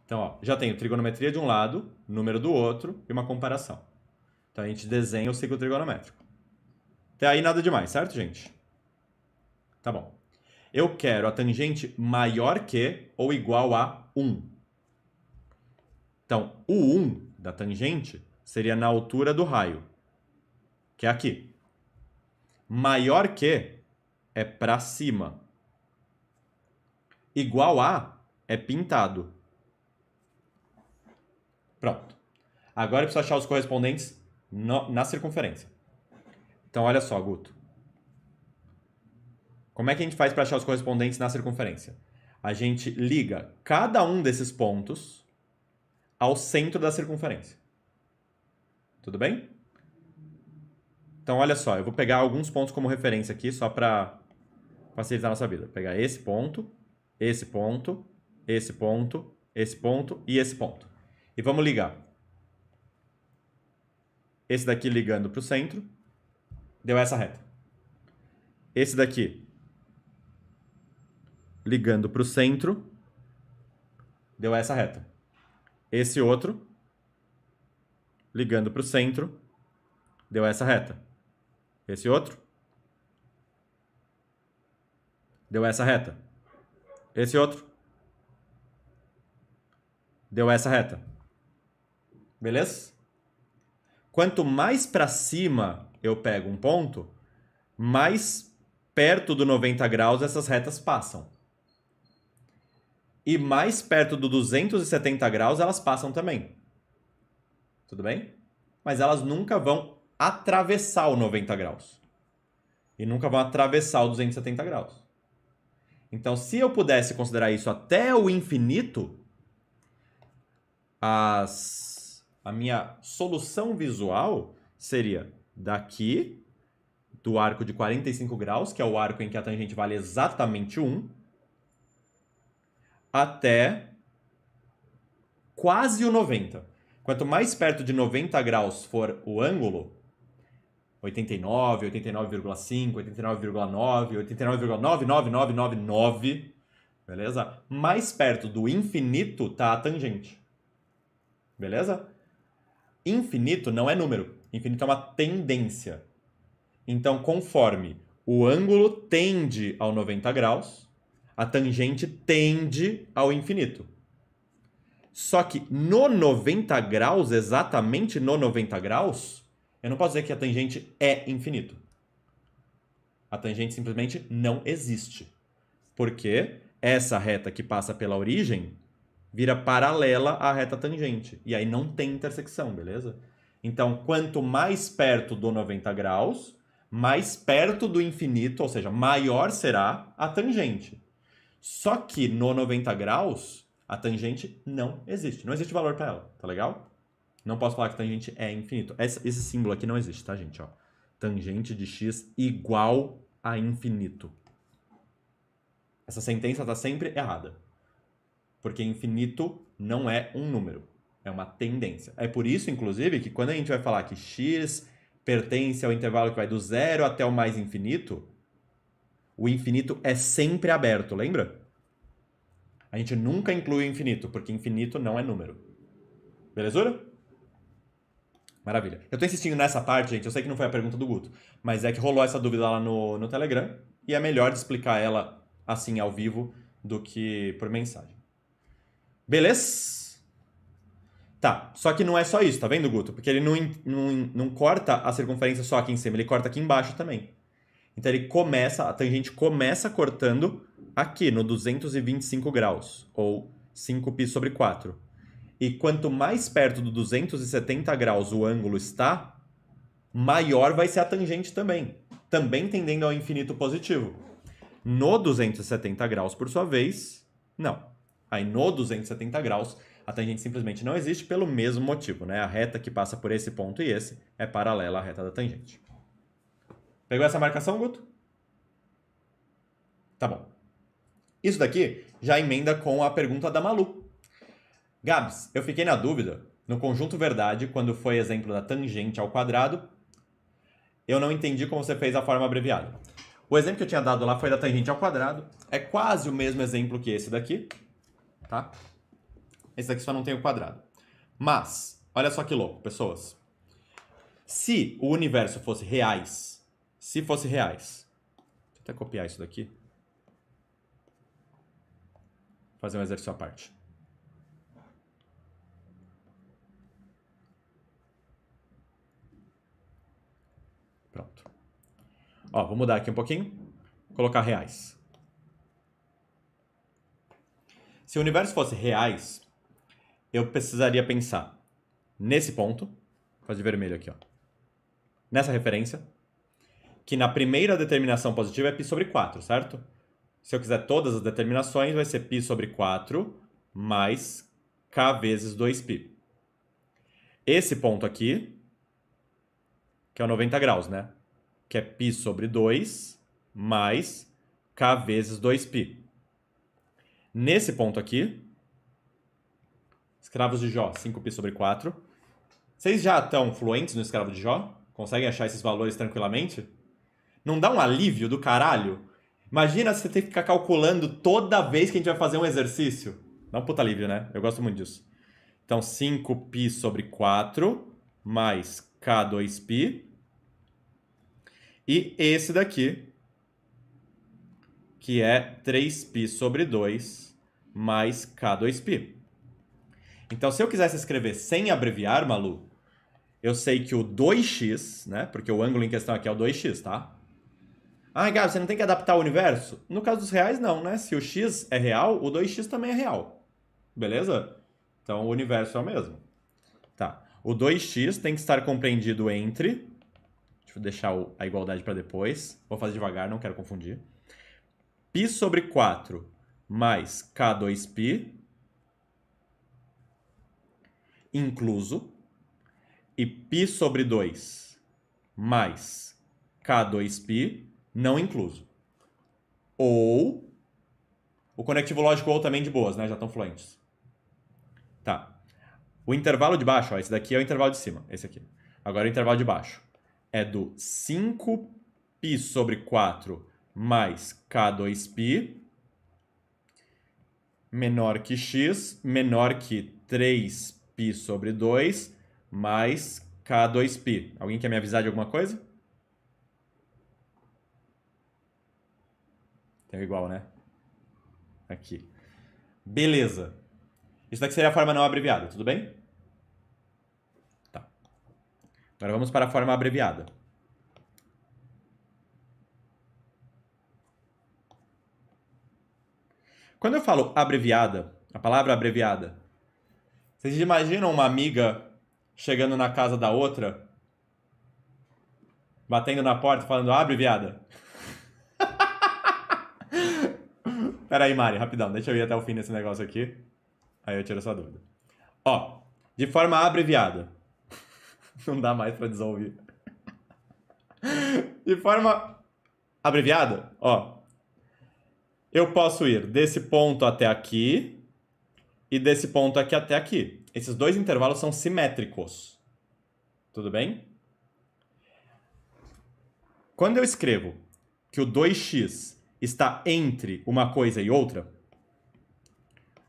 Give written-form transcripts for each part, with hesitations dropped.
Então, ó, já tenho trigonometria de um lado, número do outro e uma comparação. Então, a gente desenha o ciclo trigonométrico. Até aí nada demais, certo, gente? Tá bom. Eu quero a tangente maior que ou igual a 1. Então, o 1 da tangente seria na altura do raio, que é aqui. Maior que é para cima. Igual a é pintado. Pronto. Agora eu preciso achar os correspondentes na circunferência. Então, olha só, Guto. Como é que a gente faz para achar os correspondentes na circunferência? A gente liga cada um desses pontos ao centro da circunferência. Tudo bem? Então, olha só, eu vou pegar alguns pontos como referência aqui, só para facilitar a nossa vida. Vou pegar esse ponto, esse ponto, esse ponto, esse ponto e esse ponto. E vamos ligar. Esse daqui ligando para o centro, deu essa reta. Esse daqui ligando para o centro, deu essa reta. Esse outro ligando para o centro, deu essa reta. Esse outro deu essa reta. Esse outro deu essa reta. Beleza? Quanto mais para cima eu pego um ponto, mais perto do 90 graus essas retas passam. E mais perto do 270 graus elas passam também. Tudo bem? Mas elas nunca vão atravessar o 90 graus. E nunca vão atravessar o 270 graus. Então, se eu pudesse considerar isso até o infinito, a minha solução visual seria daqui, do arco de 45 graus, que é o arco em que a tangente vale exatamente 1, até quase o 90. Quanto mais perto de 90 graus for o ângulo, 89, 89,5, 89,9, 89,99999, beleza? Mais perto do infinito tá a tangente. Beleza? Infinito não é número. Infinito é uma tendência. Então, conforme o ângulo tende ao 90 graus, a tangente tende ao infinito. Só que no 90 graus, exatamente no 90 graus, eu não posso dizer que a tangente é infinito. A tangente simplesmente não existe. Porque essa reta que passa pela origem vira paralela à reta tangente. E aí não tem intersecção, beleza? Então, quanto mais perto do 90 graus, mais perto do infinito, ou seja, maior será a tangente. Só que no 90 graus, a tangente não existe. Não existe valor para ela, tá legal? Não posso falar que a tangente é infinito. Esse símbolo aqui não existe, tá, gente? Ó, tangente de x igual a infinito. Essa sentença está sempre errada. Porque infinito não é um número. É uma tendência. É por isso, inclusive, que quando a gente vai falar que x pertence ao intervalo que vai do zero até o mais infinito, o infinito é sempre aberto, lembra? A gente nunca inclui o infinito, porque infinito não é número. Belezura? Maravilha. Eu tô insistindo nessa parte, gente, eu sei que não foi a pergunta do Guto, mas é que rolou essa dúvida lá no Telegram, e é melhor de explicar ela assim ao vivo do que por mensagem. Beleza? Tá, só que não é só isso, tá vendo, Guto? Porque ele não corta a circunferência só aqui em cima, ele corta aqui embaixo também. Então a tangente começa cortando aqui no 225 graus, ou 5π sobre 4. E quanto mais perto do 270 graus o ângulo está, maior vai ser a tangente também tendendo ao infinito positivo. No 270 graus, por sua vez, não. Aí no 270 graus, a tangente simplesmente não existe pelo mesmo motivo, né? A reta que passa por esse ponto e esse é paralela à reta da tangente. Pegou essa marcação, Guto? Tá bom. Isso daqui já emenda com a pergunta da Malu. Gabs, eu fiquei na dúvida. No conjunto verdade, quando foi exemplo da tangente ao quadrado, eu não entendi como você fez a forma abreviada. O exemplo que eu tinha dado lá foi da tangente ao quadrado. É quase o mesmo exemplo que esse daqui, tá? Esse daqui só não tem o quadrado. Mas, olha só que louco, pessoas. Se o universo fosse reais, deixa eu até copiar isso daqui. Fazer um exercício à parte. Pronto. Ó, vou mudar aqui um pouquinho. Vou colocar reais. Se o universo fosse reais, eu precisaria pensar nesse ponto, vou fazer de vermelho aqui, ó. Nessa referência, que na primeira determinação positiva é π sobre 4, certo? Se eu quiser todas as determinações, vai ser π sobre 4 mais k vezes 2π. Esse ponto aqui, que é o 90 graus, né? Que é π sobre 2 mais k vezes 2π. Nesse ponto aqui, escravos de Jó, 5π sobre 4. Vocês já estão fluentes no escravo de Jó? Conseguem achar esses valores tranquilamente? Não dá um alívio do caralho? Imagina você ter que ficar calculando toda vez que a gente vai fazer um exercício. Dá um puta alívio, né? Eu gosto muito disso. Então, 5π sobre 4 mais k2π. E esse daqui, que é 3π sobre 2 mais k2π. Então, se eu quisesse escrever sem abreviar, Malu, eu sei que o 2x, né? Porque o ângulo em questão aqui é o 2x, tá? Ah, Gabi, você não tem que adaptar o universo? No caso dos reais, não, né? Se o x é real, o 2x também é real. Beleza? Então, o universo é o mesmo. Tá. O 2x tem que estar compreendido entre... Deixa eu deixar a igualdade para depois. Vou fazer devagar, não quero confundir. π sobre 4 mais k2π, incluso, e π sobre 2 mais k2π, não incluso. Ou, o conectivo lógico ou também de boas, né? Já estão fluentes. Tá. O intervalo de baixo, ó, esse daqui é o intervalo de cima, esse aqui. Agora o intervalo de baixo é do 5π sobre 4 mais k2π menor que x, menor que 3π sobre 2 mais k2π. Alguém quer me avisar de alguma coisa? Tem igual, né? Aqui. Beleza. Isso daqui seria a forma não abreviada, tudo bem? Tá. Agora vamos para a forma abreviada. Quando eu falo abreviada, a palavra abreviada, vocês imaginam uma amiga chegando na casa da outra, batendo na porta e falando, abre, viada? Pera aí, Mari, rapidão, deixa eu ir até o fim desse negócio aqui. Aí eu tiro essa dúvida. Ó, de forma abreviada. Não dá mais pra desouvir. De forma abreviada, ó. Eu posso ir desse ponto até aqui e desse ponto aqui até aqui. Esses dois intervalos são simétricos. Tudo bem? Quando eu escrevo que o 2x está entre uma coisa e outra,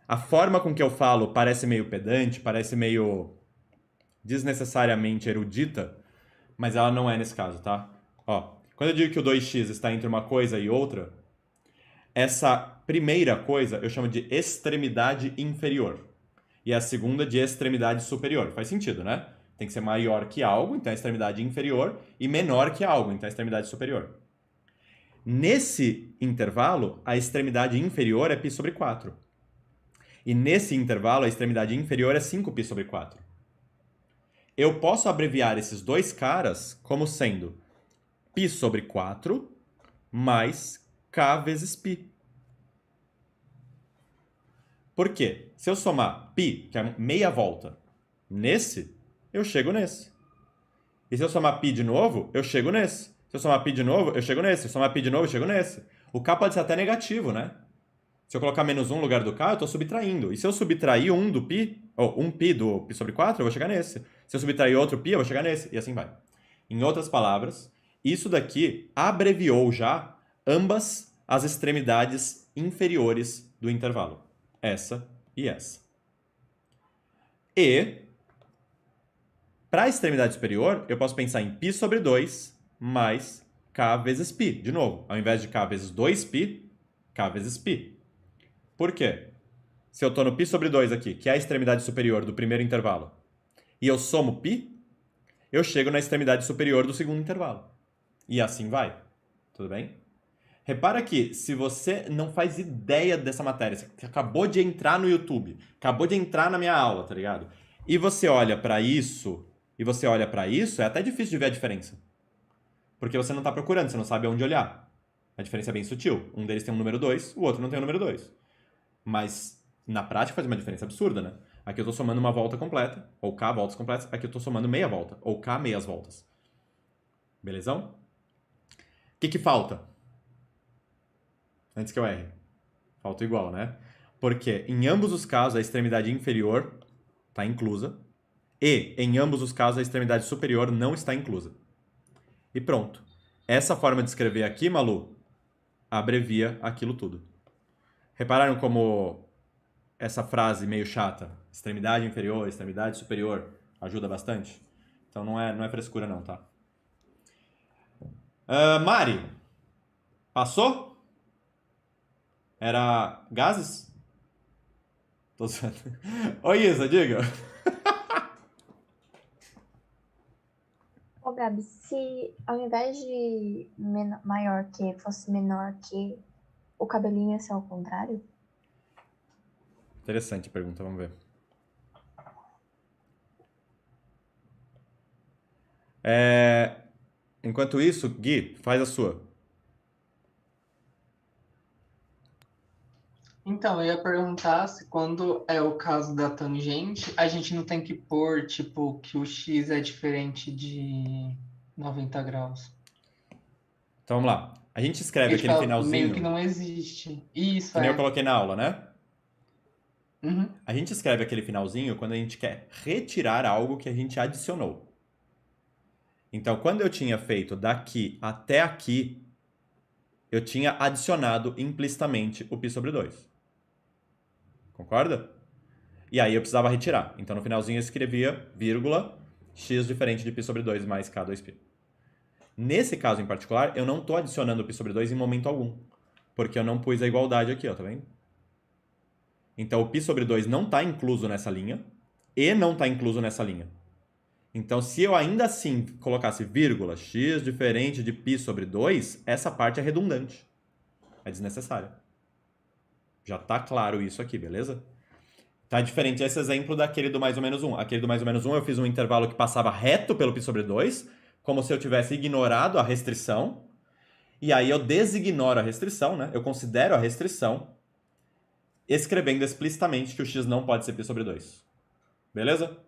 a forma com que eu falo parece meio pedante, parece meio desnecessariamente erudita, mas ela não é nesse caso, tá? Ó, quando eu digo que o 2x está entre uma coisa e outra, essa primeira coisa eu chamo de extremidade inferior. E a segunda de extremidade superior. Faz sentido, né? Tem que ser maior que algo, então é a extremidade inferior, e menor que algo, então é a extremidade superior. Nesse intervalo, a extremidade inferior é π sobre 4. E nesse intervalo, a extremidade inferior é 5π sobre 4. Eu posso abreviar esses dois caras como sendo π sobre 4 mais k vezes π. Por quê? Se eu somar π, que é meia volta, nesse, eu chego nesse. E se eu somar π de novo, eu chego nesse. Se eu somar π de novo, eu chego nesse. Se eu somar π de novo, eu chego nesse. O k pode ser até negativo, né? Se eu colocar menos 1 no lugar do k, eu estou subtraindo. E se eu subtrair 1 do π, ou 1π do π sobre 4, eu vou chegar nesse. Se eu subtrair outro π, eu vou chegar nesse. E assim vai. Em outras palavras, isso daqui abreviou já ambas as extremidades inferiores do intervalo. Essa e essa. E, para a extremidade superior, eu posso pensar em π sobre 2 mais k vezes π. De novo, ao invés de k vezes 2π, k vezes π. Por quê? Se eu estou no π sobre 2 aqui, que é a extremidade superior do primeiro intervalo, e eu somo π, eu chego na extremidade superior do segundo intervalo. E assim vai. Tudo bem? Repara que se você não faz ideia dessa matéria, você acabou de entrar no YouTube, acabou de entrar na minha aula, tá ligado? E você olha pra isso, é até difícil de ver a diferença. Porque você não tá procurando, você não sabe onde olhar. A diferença é bem sutil. Um deles tem um número 2, o outro não tem o número 2. Mas na prática faz uma diferença absurda, né? Aqui eu tô somando uma volta completa, ou k voltas completas. Aqui eu tô somando meia volta, ou k meias voltas. Belezão? O que falta? Antes que eu erre. Falta igual, né? Porque em ambos os casos a extremidade inferior está inclusa e em ambos os casos a extremidade superior não está inclusa. E pronto. Essa forma de escrever aqui, Malu, abrevia aquilo tudo. Repararam como essa frase meio chata, extremidade inferior, extremidade superior, ajuda bastante? Então não é frescura não, tá? Mari, passou? Era gases? Tô zoando. Oi, Isa, diga. Ô, Gabi, se ao invés de maior que fosse menor que, o cabelinho ia ser ao contrário? Interessante a pergunta, vamos ver. Enquanto isso, Gui, faz a sua. Então, eu ia perguntar se quando é o caso da tangente, a gente não tem que pôr, tipo, que o x é diferente de 90 graus. Então vamos lá. A gente escreve Porque, tipo, aquele meio que finalzinho não existe. Isso, que nem eu é. coloquei na aula, né? Uhum. A gente escreve aquele finalzinho quando a gente quer retirar algo que a gente adicionou. Então, quando eu tinha feito daqui até aqui, eu tinha adicionado implicitamente o π sobre 2. Concorda? E aí eu precisava retirar. Então, no finalzinho eu escrevia, vírgula, x diferente de π sobre 2 mais k2π. Nesse caso em particular, eu não estou adicionando o π sobre 2 em momento algum. Porque eu não pus a igualdade aqui, ó, tá vendo? Então, o π sobre 2 não está incluso nessa linha e não está incluso nessa linha. Então, se eu ainda assim colocasse vírgula, x diferente de π sobre 2, essa parte é redundante. É desnecessária. Já está claro isso aqui, beleza? Tá diferente esse exemplo daquele do mais ou menos 1. Aquele do mais ou menos 1 eu fiz um intervalo que passava reto pelo π sobre 2, como se eu tivesse ignorado a restrição. E aí eu designoro a restrição, né? Eu considero a restrição escrevendo explicitamente que o x não pode ser π sobre 2. Beleza?